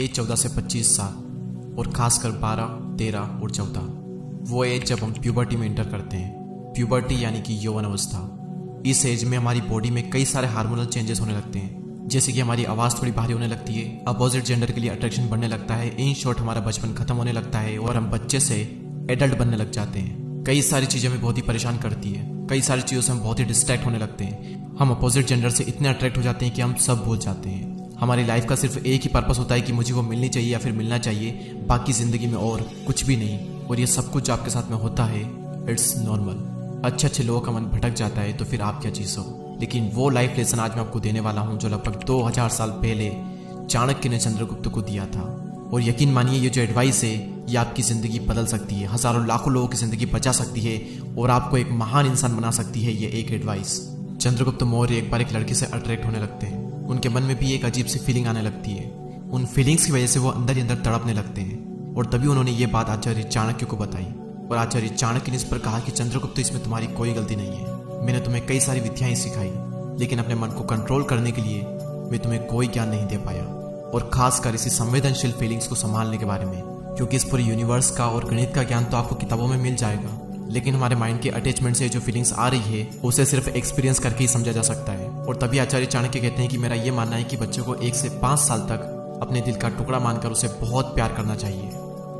As 14 से 25 साल और खासकर 12, 13 और 14 वो एज जब हम प्यूबर्टी में एंटर करते हैं। प्यूबर्टी यानी कि यौवन अवस्था। इस एज में हमारी बॉडी में कई सारे हार्मोनल चेंजेस होने लगते हैं, जैसे कि हमारी आवाज़ थोड़ी भारी होने लगती है, अपोजिट जेंडर के लिए अट्रैक्शन बढ़ने लगता है। इन शॉर्ट हमारा बचपन खत्म होने लगता है और हम बच्चे से एडल्ट बनने लग जाते हैं। कई सारी चीज़ें हमें बहुत ही परेशान करती है, कई सारी चीज़ों से हम बहुत ही डिस्ट्रैक्ट होने लगते हैं। हम अपोजिट जेंडर से इतने अट्रैक्ट हो जाते हैं कि हम सब भूल जाते हैं। हमारी लाइफ का सिर्फ एक ही पर्पस होता है कि मुझे वो मिलनी चाहिए या फिर मिलना चाहिए, बाकी ज़िंदगी में और कुछ भी नहीं। और ये सब कुछ आपके साथ में होता है, इट्स नॉर्मल। अच्छे अच्छे लोगों का मन भटक जाता है तो फिर आप क्या चीज़ हो। लेकिन वो लाइफ लेसन आज मैं आपको देने वाला हूँ जो लगभग 2000 साल पहले चाणक्य ने चंद्रगुप्त को दिया था। और यकीन मानिए ये जो एडवाइस है ये आपकी ज़िंदगी बदल सकती है, हज़ारों लाखों लोगों की ज़िंदगी बचा सकती है और आपको एक महान इंसान बना सकती है ये एक एडवाइस। चंद्रगुप्त मौर्य एक बार एक लड़की से अट्रैक्ट होने लगते हैं। उनके मन में भी एक अजीब सी फीलिंग आने लगती है। उन फीलिंग्स की वजह से वो अंदर ही अंदर तड़पने लगते हैं और तभी उन्होंने ये बात आचार्य चाणक्य को बताई। और आचार्य चाणक्य ने इस पर कहा कि चंद्रगुप्त इसमें तुम्हारी कोई गलती नहीं है। मैंने तुम्हें कई सारी विद्याएं सिखाई, लेकिन अपने मन को कंट्रोल करने के लिए मैं तुम्हें कोई ज्ञान नहीं दे पाया, और खासकर इसी संवेदनशील फीलिंग्स को संभालने के बारे में। क्योंकि इस पूरे यूनिवर्स का और गणित का ज्ञान तो आपको किताबों में मिल जाएगा, लेकिन हमारे माइंड के अटैचमेंट से जो फीलिंग्स आ रही है उसे सिर्फ एक्सपीरियंस करके ही समझा जा सकता है। और तभी आचार्य चाणक्य कहते हैं कि मेरा ये मानना है कि बच्चों को 1 से 5 साल तक अपने दिल का टुकड़ा मानकर उसे बहुत प्यार करना चाहिए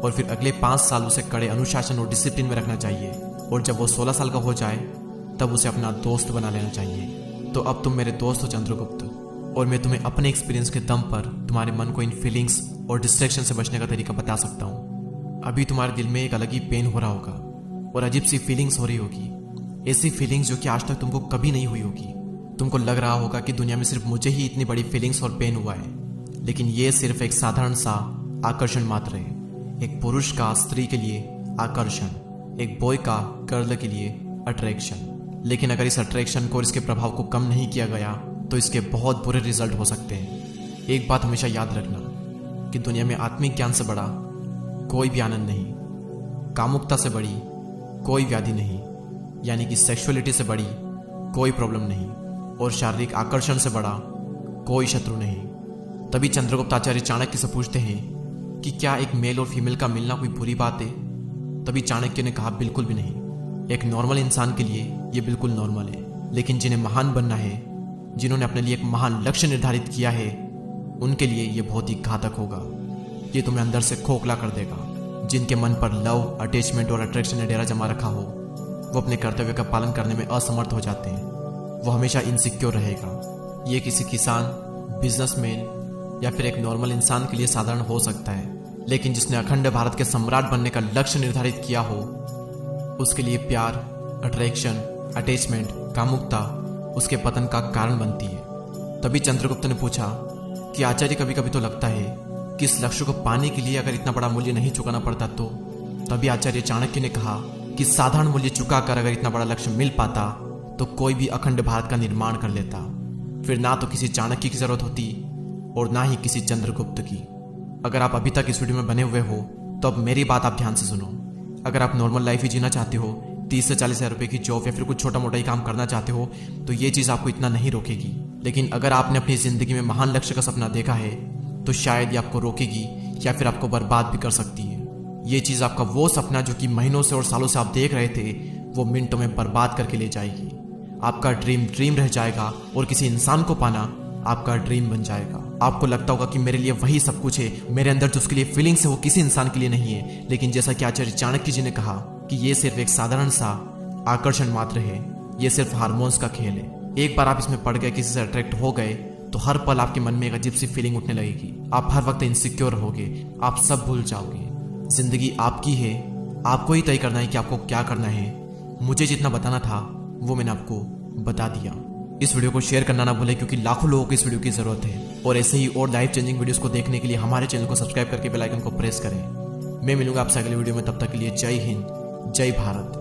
और फिर अगले 5 साल उसे कड़े अनुशासन और डिसिप्लिन में रखना चाहिए। और जब वो 16 साल का हो जाए तब उसे अपना दोस्त बना लेना चाहिए। तो अब तुम मेरे दोस्त हो चंद्रगुप्त, और मैं तुम्हें अपने एक्सपीरियंस के दम पर तुम्हारे मन को इन फीलिंग्स और डिस्ट्रैक्शन से बचने का तरीका बता सकता हूँ। अभी तुम्हारे दिल में एक अलग ही पेन हो रहा होगा और अजीब सी फीलिंग्स हो रही होगी, ऐसी फीलिंग्स जो कि आज तक तुमको कभी नहीं हुई होगी। तुमको लग रहा होगा कि दुनिया में सिर्फ मुझे ही इतनी बड़ी फीलिंग्स और पेन हुआ है, लेकिन ये सिर्फ एक साधारण सा आकर्षण मात्र है। एक पुरुष का स्त्री के लिए आकर्षण, एक बॉय का गर्ल के लिए अट्रैक्शन। लेकिन अगर इस अट्रैक्शन को और इसके प्रभाव को कम नहीं किया गया तो इसके बहुत बुरे रिजल्ट हो सकते हैं। एक बात हमेशा याद रखना कि दुनिया में आत्मिक ज्ञान से बड़ा कोई भी आनंद नहीं, कामुकता से बड़ी कोई व्याधि नहीं, यानी कि सेक्सुअलिटी से बड़ी कोई प्रॉब्लम नहीं, और शारीरिक आकर्षण से बड़ा कोई शत्रु नहीं। तभी चंद्रगुप्त आचार्य चाणक्य से पूछते हैं कि क्या एक मेल और फीमेल का मिलना कोई बुरी बात है। तभी चाणक्य ने कहा बिल्कुल भी नहीं। एक नॉर्मल इंसान के लिए ये बिल्कुल नॉर्मल है, लेकिन जिन्हें महान बनना है, जिन्होंने अपने लिए एक महान लक्ष्य निर्धारित किया है, उनके लिए ये बहुत ही घातक होगा। ये तुम्हें अंदर से खोखला कर देगा। जिनके मन पर लव, अटैचमेंट और अट्रैक्शन ने डेरा जमा रखा हो, वो अपने कर्तव्य का पालन करने में असमर्थ हो जाते हैं। वो हमेशा इनसिक्योर रहेगा। ये किसी किसान, बिजनेसमैन या फिर एक नॉर्मल इंसान के लिए साधारण हो सकता है, लेकिन जिसने अखंड भारत के सम्राट बनने का लक्ष्य निर्धारित किया हो, उसके लिए प्यार, अट्रैक्शन, अटैचमेंट, कामुकता उसके पतन का कारण बनती है। तभी चंद्रगुप्त ने पूछा कि आचार्य कभी कभी तो लगता है कि इस लक्ष्य को पाने के लिए अगर इतना बड़ा मूल्य नहीं चुकाना पड़ता तो। तभी आचार्य चाणक्य ने कहा कि साधारण मूल्य चुकाकर अगर इतना बड़ा लक्ष्य मिल पाता तो कोई भी अखंड भारत का निर्माण कर लेता। फिर ना तो किसी चाणक्य की जरूरत होती और ना ही किसी चंद्रगुप्त की। अगर आप अभी तक इस वीडियो में बने हुए हो तो अब मेरी बात आप ध्यान से सुनो। अगर आप नॉर्मल लाइफ ही जीना चाहते हो, 30 से 40 हज़ार रुपये की जॉब या फिर कुछ छोटा मोटा ही काम करना चाहते हो, तो ये चीज़ आपको इतना नहीं रोकेगी। लेकिन अगर आपने अपनी ज़िंदगी में महान लक्ष्य का सपना देखा है तो शायद ये आपको रोकेगी या फिर आपको बर्बाद भी कर सकती है। ये चीज़ आपका वो सपना जो कि महीनों से और सालों से आप देख रहे थे, वो मिनटों में बर्बाद करके ले जाएगी। आपका ड्रीम रह जाएगा और किसी इंसान को पाना आपका ड्रीम बन जाएगा। आपको लगता होगा कि मेरे लिए वही सब कुछ है, मेरे अंदर जो उसके लिए फीलिंग्स है वो किसी इंसान के लिए नहीं है। लेकिन जैसा कि आचार्य चाणक्य जी ने कहा कि ये सिर्फ एक साधारण सा आकर्षण मात्र है, ये सिर्फ हार्मोन्स का खेल है। एक बार आप इसमें पड़ गए, किसी से अट्रैक्ट हो गए, तो हर पल आपके मन में एक अजीब सी फीलिंग उठने लगेगी। आप हर वक्त इनसिक्योर होगे, आप सब भूल जाओगे। जिंदगी आपकी है, आपको ही तय करना है कि आपको क्या करना है। मुझे जितना बताना था वो मैंने आपको बता दिया। इस वीडियो को शेयर करना ना भूलें, क्योंकि लाखों लोगों को इस वीडियो की जरूरत है। और ऐसे ही और लाइफ चेंजिंग वीडियोस को देखने के लिए हमारे चैनल को सब्सक्राइब करके बेल आइकन को प्रेस करें। मैं मिलूंगा आपसे अगले वीडियो में, तब तक के लिए जय हिंद, जय भारत।